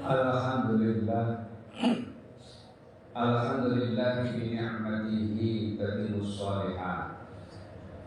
Alhamdulillah. Alhamdulillah bi ni'matihi tatimmus shalihat.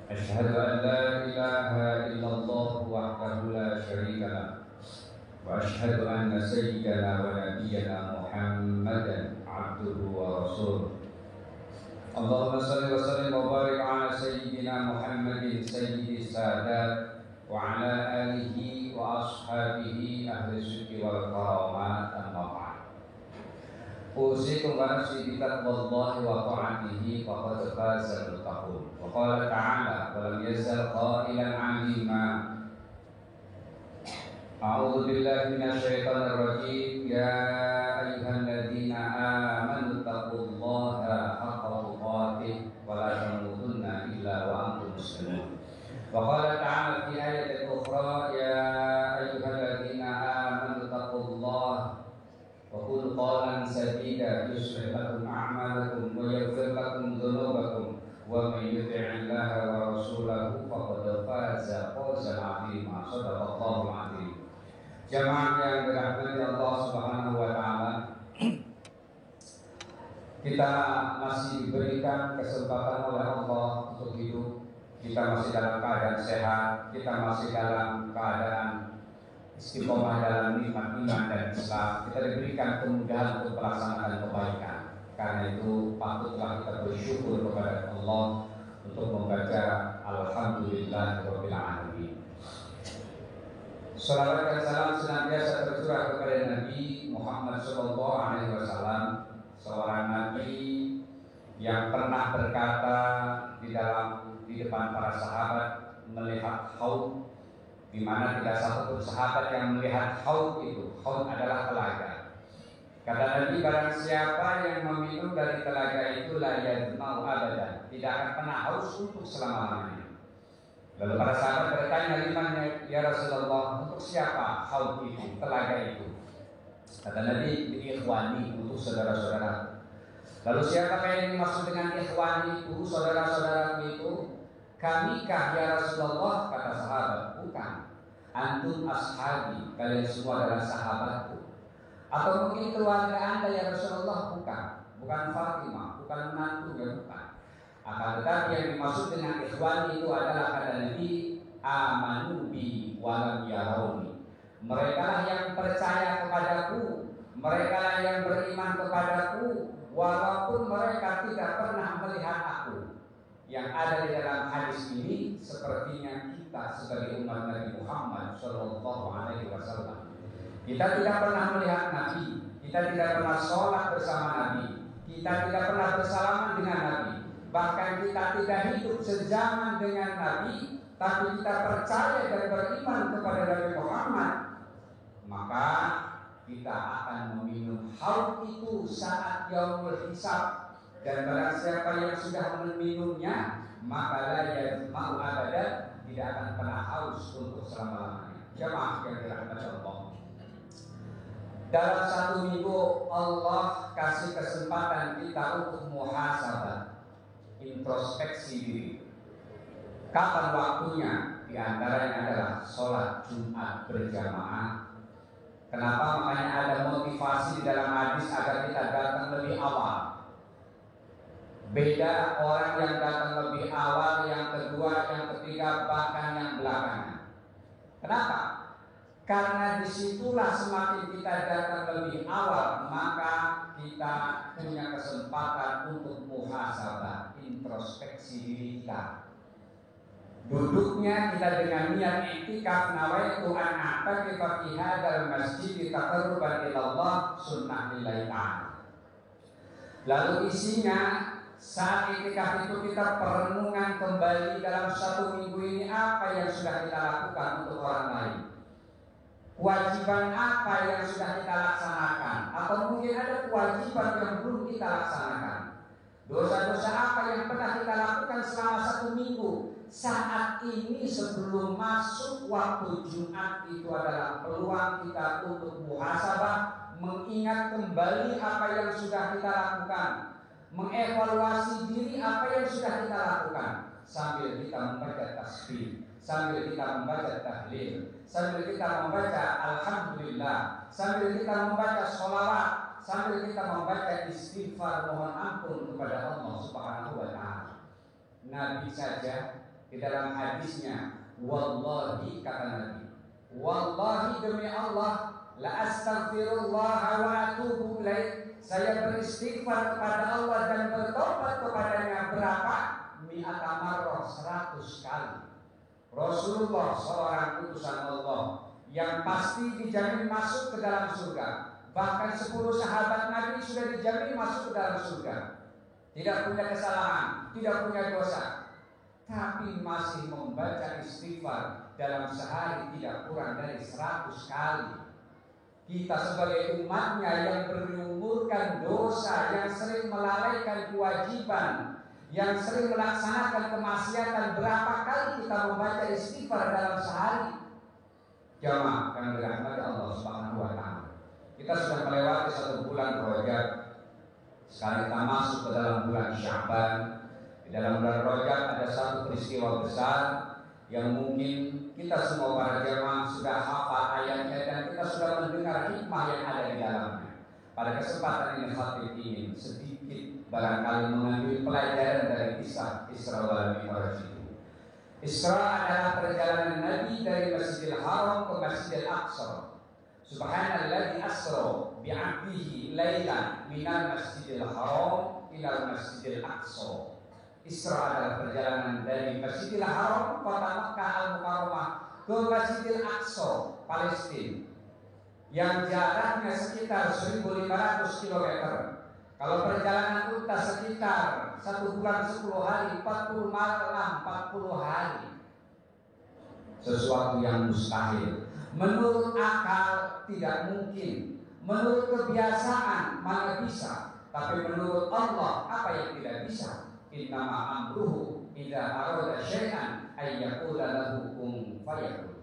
Asyhadu an la ilaha illallah wahdahu la syarika lah. Wa asyhadu anna sayyidana wa nabiyyana Muhammadan abduhu wa rasuluh. Allahumma shalli wa sallim wa barik ala sayyidina Muhammadin sayyidis sadat wa ala alihi wa ashabihi ahli sidqi wal karamat, amma ba'd. Usikum wa nafsi bi taqwallahi wa ta'atihi faqad faza al-muttaqun. Wa qala ta'ala wa lam yazal qailan 'alima. A'udzu billahi minasy syaithanir rajim. Ya ayyuhalladzina amanu taqullaha haqqa tuqatih wa la tamutunna illa wa antum muslimun. Wa qala ta'ala fi ayatin ukhra, ya ayyuhalladzina amanu taqullaha wa qulu qawlan sadida yuslih lakum a'malakum wa yaghfir lakum dhunubakum wa may yuti'illaha wa rasulahu faqad faza fawzan 'azima. Shadaqallahu 'azim. Jamaah yang dirahmati Allah Subhanahu wa taala, kita masih diberikan kesempatan oleh Allah untuk hidup. Kita masih dalam keadaan sehat, kita masih dalam keadaan istiqomah dalam nikmat iman dan Islam. Kita diberikan kemudahan untuk melaksanakan kebaikan. Karena itu patutlah kita bersyukur kepada Allah untuk membaca Alhamdulillahirabbil alamin. Salawat dan salam senantiasa tercurah kepada Nabi Muhammad SAW, seorang Nabi yang pernah berkata di depan para sahabat melihat haud, di mana tidak satu pun sahabat yang melihat haud itu. Haud adalah telaga. Kata Nabi, barang siapa yang meminum dari telaga itu la yadmau abadan, tidak akan pernah haus untuk selama-lamanya. Lalu para sahabat bertanya, liman ya Rasulullah, untuk siapa haud itu, telaga itu? Kata Nabi, ikhwani, untuk saudara-saudara. Lalu siapa yang dimaksud dengan ikhwani itu, saudara-saudara itu? Kamikah ya Rasulullah? Kata sahabat, bukan. Antum ashabi, kalian semua adalah sahabatku. Atau mungkin keluarga anda ya Rasulullah? Bukan. Bukan Fatimah, bukan menantu, ya bukan. Akan tetapi yang dimaksud dengan ikhwani itu adalah kata Nabi, amanu bi walam yarawni. Mereka lah yang percaya kepadaku, mereka lah yang beriman kepadaku, walaupun mereka tidak pernah melihat aku. Yang ada di dalam hadis ini sepertinya kita sebagai umat Nabi Muhammad Shallallahu Alaihi Wasallam, kita tidak pernah melihat Nabi, kita tidak pernah sholat bersama Nabi, kita tidak pernah bersalaman dengan Nabi, bahkan kita tidak hidup sejaman dengan Nabi, tapi kita percaya dan beriman kepada Nabi Muhammad, maka kita akan meminum haud itu saat yaumul hisab. Dan barang siapa yang sudah meminumnya, maka la yadma'u abadan, tidak akan pernah haus untuk selama-lamanya. Jamaah yang dirahmati Allah, dalam satu minggu Allah kasih kesempatan kita untuk muhasabah, introspeksi diri. Kapan waktunya? Di antaranya adalah sholat Jumat berjamaah. Kenapa? Makanya ada motivasi di dalam hadis agar kita datang lebih awal. Beda orang yang datang lebih awal, yang kedua, yang ketiga, bahkan yang belakangan. Kenapa? Karena disitulah semakin kita datang lebih awal, maka kita punya kesempatan untuk muhasabah, introspeksi diri kita. Duduknya kita dengan niat i'tikaf, nawaitu an a'takifa fi hadzal masjid taqarruban ila Allah sunnah lillahi ta'ala. Lalu isinya saat i'tikaf itu kita perenungan kembali dalam satu minggu ini apa yang sudah kita lakukan untuk orang lain. Kewajiban apa yang sudah kita laksanakan, atau mungkin ada kewajiban yang belum kita laksanakan. Dosa-dosa apa yang pernah kita lakukan selama satu minggu. Saat ini sebelum masuk waktu Jumat itu adalah peluang kita untuk muhasabah, mengingat kembali apa yang sudah kita lakukan, mengevaluasi diri apa yang sudah kita lakukan, sambil kita membaca tasbih, sambil kita membaca tahlil, sambil kita membaca alhamdulillah, sambil kita membaca sholawat, sambil kita membaca istighfar mohon ampun kepada Allah Subhanahu wa taala. Nabi saja di dalam hadisnya, wallahi kata Nabi, wallahi demi Allah, la astaghfirullah wa atubu ilaih, saya beristighfar kepada Allah dan bertobat kepadanya berapa? Mi'ata marrah, 100 kali. Rasulullah seorang utusan Allah yang pasti dijamin masuk ke dalam surga. Bahkan 10 sahabat Nabi sudah dijamin masuk ke dalam surga. Tidak punya kesalahan, tidak punya dosa, tapi masih membaca istighfar dalam sehari tidak kurang dari 100 kali. Kita sebagai umatnya yang berumurkan dosa, yang sering melalaikan kewajiban, yang sering melaksanakan kemaksiatan, berapa kali kita membaca istighfar dalam sehari? Jamaah yang dirahmati Allah Subhanahu wa taala. Kita sudah melewati 1 bulan Rajab. Sekarang kita masuk ke dalam bulan Sya'ban. Di dalam bulan Rajab ada satu peristiwa besar yang mungkin kita semua para jamaah sudah hafal ayatnya dan kita sudah mendengar hikmah yang ada di dalamnya. Pada kesempatan ini khatib ingin sedikit barangkali mengambil pelajaran dari kisah Isra wal Mi'raj itu. Isra adalah perjalanan Nabi dari Masjidil Haram ke Masjidil Aqsa. Subhanalladzi asra bi'abdihi lailan minal Masjidil Haram ila Masjidil Aqsa. Isra adalah perjalanan dari Masjidil Haram kota Makkah Al-Mukarramah ke Masjidil Aqsa Palestina yang jaraknya sekitar 1.500 km. Kalau perjalanan unta sekitar 1 bulan 10 hari, 40 malam 40 hari. Sesuatu yang mustahil. Menurut akal tidak mungkin. Menurut kebiasaan mana bisa. Tapi menurut Allah apa yang tidak bisa? Innama amruhu idza arada syai'an ay yaqula lahu kun fayakun.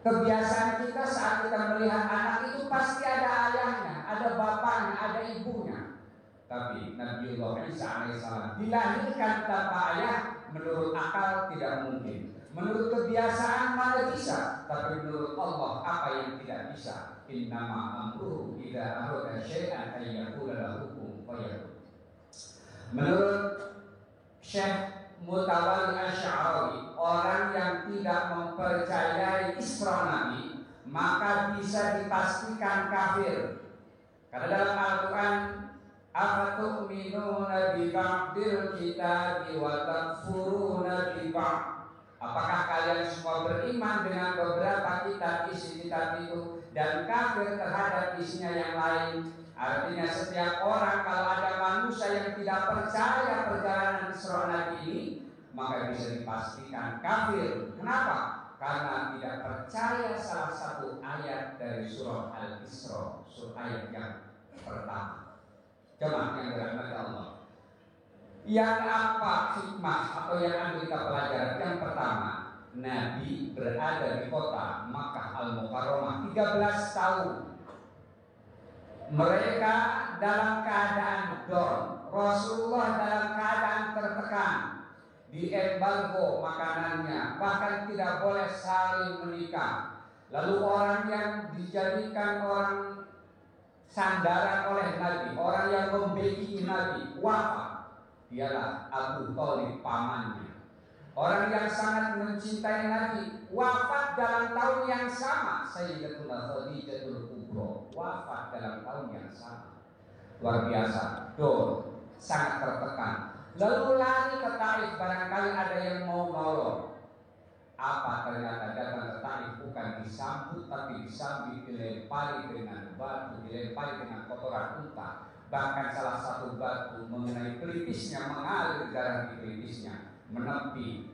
Kebiasaan kita saat kita melihat anak itu pasti ada ayahnya, ada bapaknya, ada ibunya. Tapi Nabiullah Isa alaihissalam dilahirkan tanpa ayah, menurut akal tidak mungkin. Menurut kebiasaan mana bisa, tapi menurut Allah apa yang tidak bisa? Innama amruhu idza arada syai'an ay yaqula lahu kun fayakun. Menurut Syekh Mutawalli Asy'ari, orang yang tidak mempercayai Isra Nabi maka bisa dipastikan kafir. Karena dalam Al-Quran, afatu'minuna bi ba'dil kitabi wa takfuruna bi ba'd. Apakah kalian semua beriman dengan beberapa kitab, isi kitab itu, dan kafir terhadap isinya yang lain? Artinya setiap orang, kalau ada manusia yang tidak percaya perjalanan Isra Nabi ini, maka bisa dipastikan kafir. Kenapa? Karena tidak percaya salah satu ayat dari surah Al-Isra, surah ayat yang pertama. Jemaah yang dirahmati Allah. Yang apa hikmah atau yang akan kita pelajari? Yang pertama, Nabi berada di kota Makkah Al-Mukarramah 13 tahun. Mereka dalam keadaan down, Rasulullah dalam keadaan tertekan, diembargo makanannya, bahkan tidak boleh saling menikah. Lalu orang yang dijadikan orang sandaran oleh Nabi, orang yang membeki Nabi, wafat. Dialah Abu Thalib pamannya. Orang yang sangat mencintai Nabi wafat dalam tahun yang sama. Sayyidatuna Khadijatul Kubra wafat dalam tahun yang sama. Luar biasa, sangat tertekan. Lalu lari ke Taif, barangkali ada yang mau nolong. Apa ternyata datang ke Taif bukan disambut, tapi disambut dilempari dengan batu, dilempari dengan kotoran unta. Bahkan salah satu batu mengenai pelipisnya, mengalir darah di pelipisnya, menepi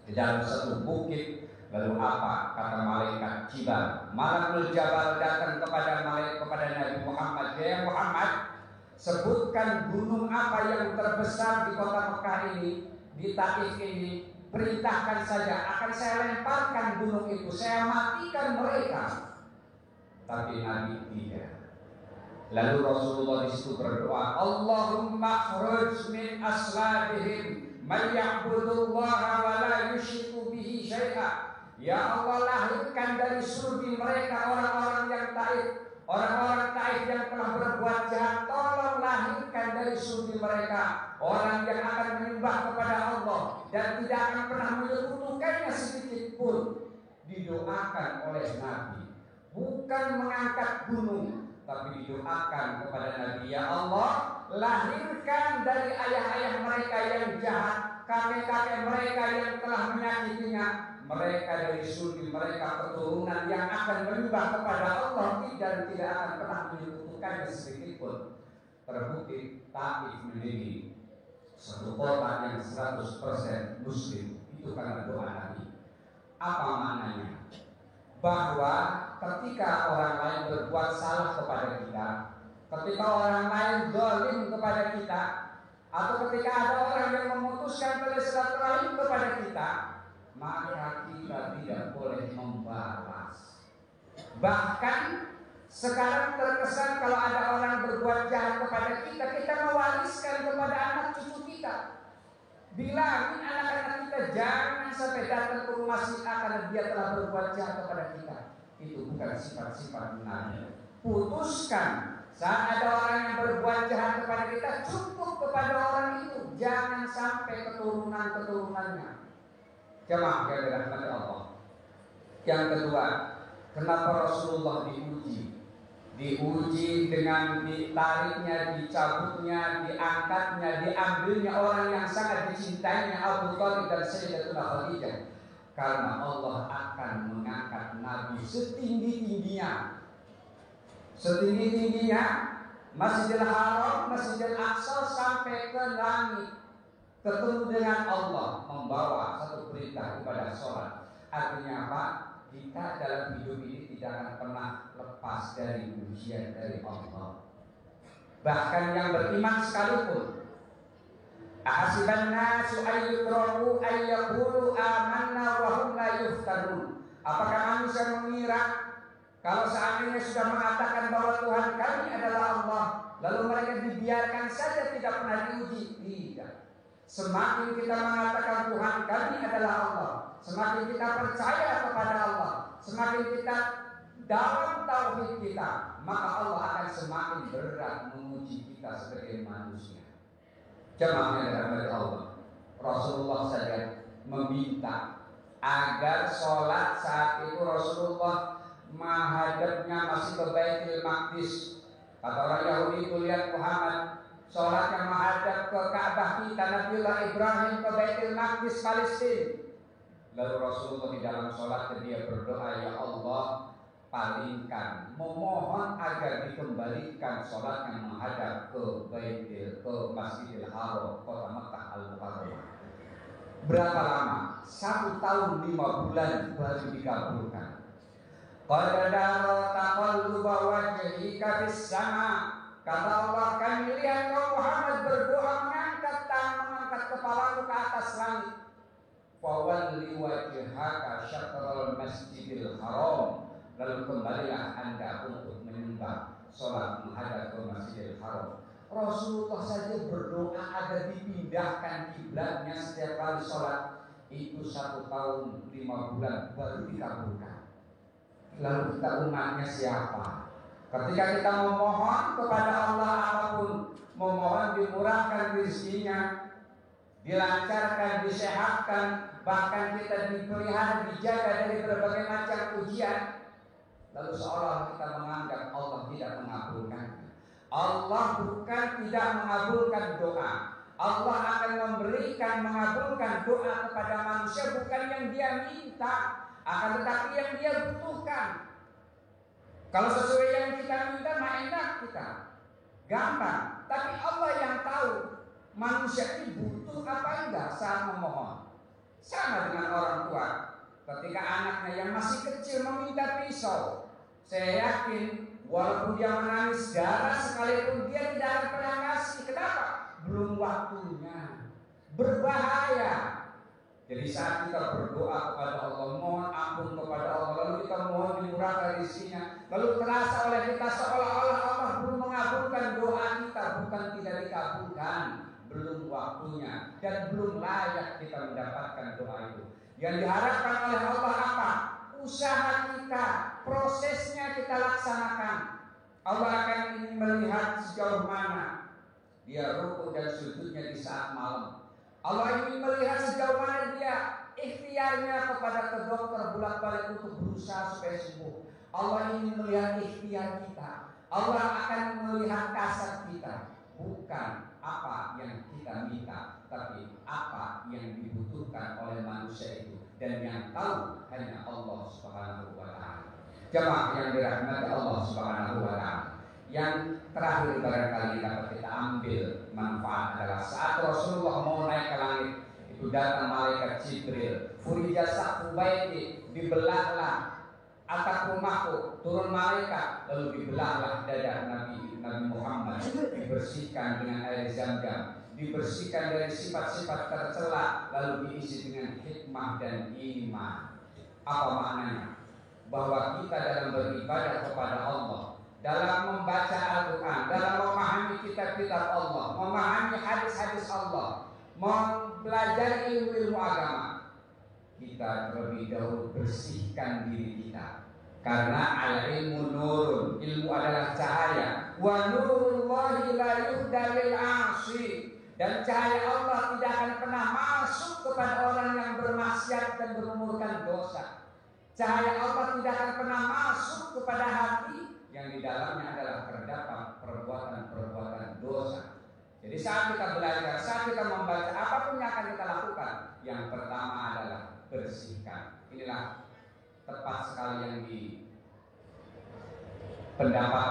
di dalam satu bukit. Lalu apa kata malaikat Jibril? Malakul Jabal datang kepada Nabi Muhammad. Ya Muhammad, sebutkan gunung apa yang terbesar di kota Mekah ini, di Taif ini. Perintahkan saja, akan saya lemparkan gunung itu, saya matikan mereka. Tapi Nabi tidak. Lalu Rasulullah disitu berdoa, Allahumma khruj min aslabihim man ya'budullaha wa la yushriku bihi mereka. Ya Allah, lahirkan dari sulbi mereka orang-orang yang taib, orang-orang taib yang telah berbuat jahat. Tolong lahirkan dari sulbi mereka orang yang akan menyembah kepada Allah dan tidak akan pernah menyekutukannya sedikit pun. Didoakan oleh Nabi, bukan mengangkat gunung, tapi didoakan kepada Nabi, ya Allah, lahirkan dari ayah-ayah mereka yang jahat, kakek-kakek mereka yang telah menyakitinya, mereka dari sulbi mereka keturunan yang akan menyembah kepada Allah dan tidak akan pernah menyekutukannya sedikit pun. Terbukti Taif menjadi satu kota yang 100% Muslim itu karena doa Nabi. Apa maknanya? Bahwa ketika orang lain berbuat salah kepada kita, ketika orang lain zalim kepada kita, atau ketika ada orang yang memutuskan tali silaturahim kepada kita, maka kita tidak boleh membalas. Bahkan sekarang terkesan kalau ada orang berbuat jahat kepada kita, kita mewariskan kepada anak cucu kita. Bilangin anak-anak kita jangan sampai datang ke rumah si A karena dia telah berbuat jahat kepada kita. Itu bukan sifat-sifat benar. Putuskan saat ada orang yang berbuat jahat kepada kita, cukup kepada orang itu, jangan sampai keturunan-keturunannya. Jemaah yang dirahmati Allah. Yang kedua, kenapa Rasulullah diuji? Diuji dengan ditariknya, dicabutnya, diangkatnya, diambilnya orang yang sangat dicintainya, Abu Thalib dan Sayyidatuna Khadijah. Karena Allah akan mengangkat Nabi setinggi-tingginya, Masjidil Haram, Masjidil Aqsa sampai ke langit, ketemu dengan Allah, membawa satu perintah kepada sholat. Artinya apa? Kita dalam hidup ini tidak akan pernah lepas dari ujian dari Allah. Bahkan yang beriman sekalipun, ahasiban nasu ayyutraku ayyaqulu amanna wa hum la yuftanun. Apakah manusia mengira kalau seandainya sudah mengatakan bahwa Tuhan kami adalah Allah, lalu mereka dibiarkan saja tidak pernah diuji? Tidak. Semakin kita mengatakan Tuhan kami adalah Allah, semakin kita percaya kepada Allah, semakin kita dalam tauhid kita, maka Allah akan semakin berat menguji kita sebagai manusia. Jemaah yang dirahmati Allah, Rasulullah saja meminta agar sholat saat itu Rasulullah menghadapnya masih ke Baitul Maqdis. Kata orang Yahudi itu, lihat Muhammad sholat yang menghadap ke Ka'bah kita, Nabiullah Ibrahim ke Baitul Maqdis Palestina. Lalu Rasulullah di dalam sholat dia berdoa, ya Allah, palingkan, memohon agar dikembalikan sholat yang menghadap ke Masjidil Haram, kota Makkah Al-Mukarramah. Berapa lama? 1 tahun 5 bulan baru dikabulkan. Qad dara taqalluba wajhika fis sama. Kata Allah, kami lihat kau Muhammad berdoa mengangkat kepalamu ke atas langit. Fawalli wajhaka syatral Masjidil Haram. Lalu kembalilah Anda untuk menyembah, sholat menghadap ke Masjidil Haram. Rasulullah saja berdoa agar dipindahkan kiblatnya setiap kali sholat. Itu 1 tahun 5 bulan baru dikabulkan. Lalu kita umatnya siapa? Ketika kita memohon kepada Allah apapun, memohon dimurahkan rezekinya, dilancarkan, disehatkan, bahkan kita dipelihara, dijaga dari berbagai macam ujian, lalu seolah kita menganggap Allah tidak mengabulkan. Allah bukan tidak mengabulkan doa. Allah akan mengabulkan doa kepada manusia bukan yang dia minta, akan tetapi yang dia butuhkan. Kalau sesuai yang kita minta, mah enak kita, gampang. Tapi Allah yang tahu manusia ini butuh apa enggak saat memohon. Sama dengan orang tua, ketika anaknya yang masih kecil meminta pisau, saya yakin walaupun dia menangis darah sekalipun dia tidak akan pernah kasih. Kenapa? Belum waktunya, berbahaya. Jadi saat kita berdoa kepada Allah, mohon ampun kepada Allah, lalu kita mohon dimurahkan rezekinya, lalu terasa oleh kita seolah-olah Allah belum mengabulkan doa kita, bukan tidak dikabulkan, belum waktunya dan belum layak kita mendapatkan doa itu. Yang diharapkan oleh Allah apa? Usaha kita, prosesnya kita laksanakan. Allah akan ingin melihat sejauh mana dia rukuk dan sujudnya di saat malam. Allah ingin melihat sejauh mana dia ikhtiarnya kepada ke dokter bolak-balik untuk berusaha supaya sembuh. Allah ingin melihat ikhtiar kita. Allah akan melihat kasar kita, bukan apa yang kita minta, tapi apa yang dibutuhkan oleh manusia itu, dan yang tahu hanya Allah Subhanahu wa Ta'ala. Jemaah yang dirahmati Allah Subhanahu wa Ta'ala, yang terakhir barangkali dapat kita ambil manfaat adalah saat Rasulullah mau naik ke langit, itu datang malaikat Jibril, furija saqfu baiti, dibelahlah atap rumahku, turun malaikat, lalu dibelahlah dada Nabi Muhammad, dibersihkan dengan air Zam-Zam, dibersihkan dari sifat-sifat tercela, lalu diisi dengan hikmah dan iman. Apa maknanya? Bahwa kita dalam beribadah kepada Allah, dalam membaca Al-Quran, dalam memahami kitab-kitab Allah, memahami hadis-hadis Allah, mempelajari ilmu-ilmu agama, kita terlebih dahulu bersihkan diri kita, karena al-ilmu nurun, ilmu adalah cahaya, wa nurullahi la yuhda lil 'asi, dan cahaya Allah tidak akan pernah masuk kepada orang yang bermaksiat dan berumurkan dosa. Cahaya Allah tidak akan pernah masuk kepada hati yang di dalamnya adalah terdapat perbuatan-perbuatan dosa. Jadi saat kita belajar, saat kita membaca, apapun yang akan kita lakukan, yang pertama adalah bersihkan. Inilah tepat sekali yang di pendapat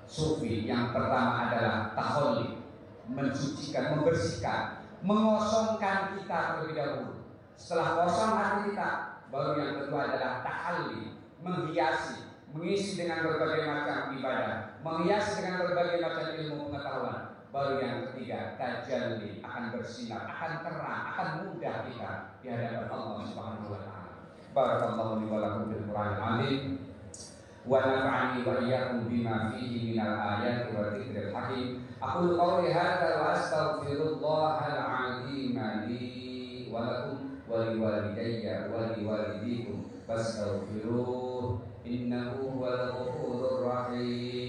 sufi. Yang pertama adalah taholli, mensucikan, membersihkan, mengosongkan kita terlebih dahulu. Setelah kosong hati kita, baru yang kedua adalah tahalli, menghiasi, mengisi dengan berbagai macam ibadah, menghiasi dengan berbagai macam ilmu pengetahuan. Baru yang ketiga, tajalli, akan bersinar, akan terang, akan mudah kita di hadapan Allah Subhanahu wa Ta'ala. Barakallahu li wa lakum fil Qur'anil 'azim wa nafa'ani wa iyyakum bima fihi minal ayati wa dzikril hakim. Aqulu qawli hadza wa astaghfirullahal 'azim li wa lakum wa li walidayya wa li walidikum fastaghfiruhu innahu huwal ghafurur rahim.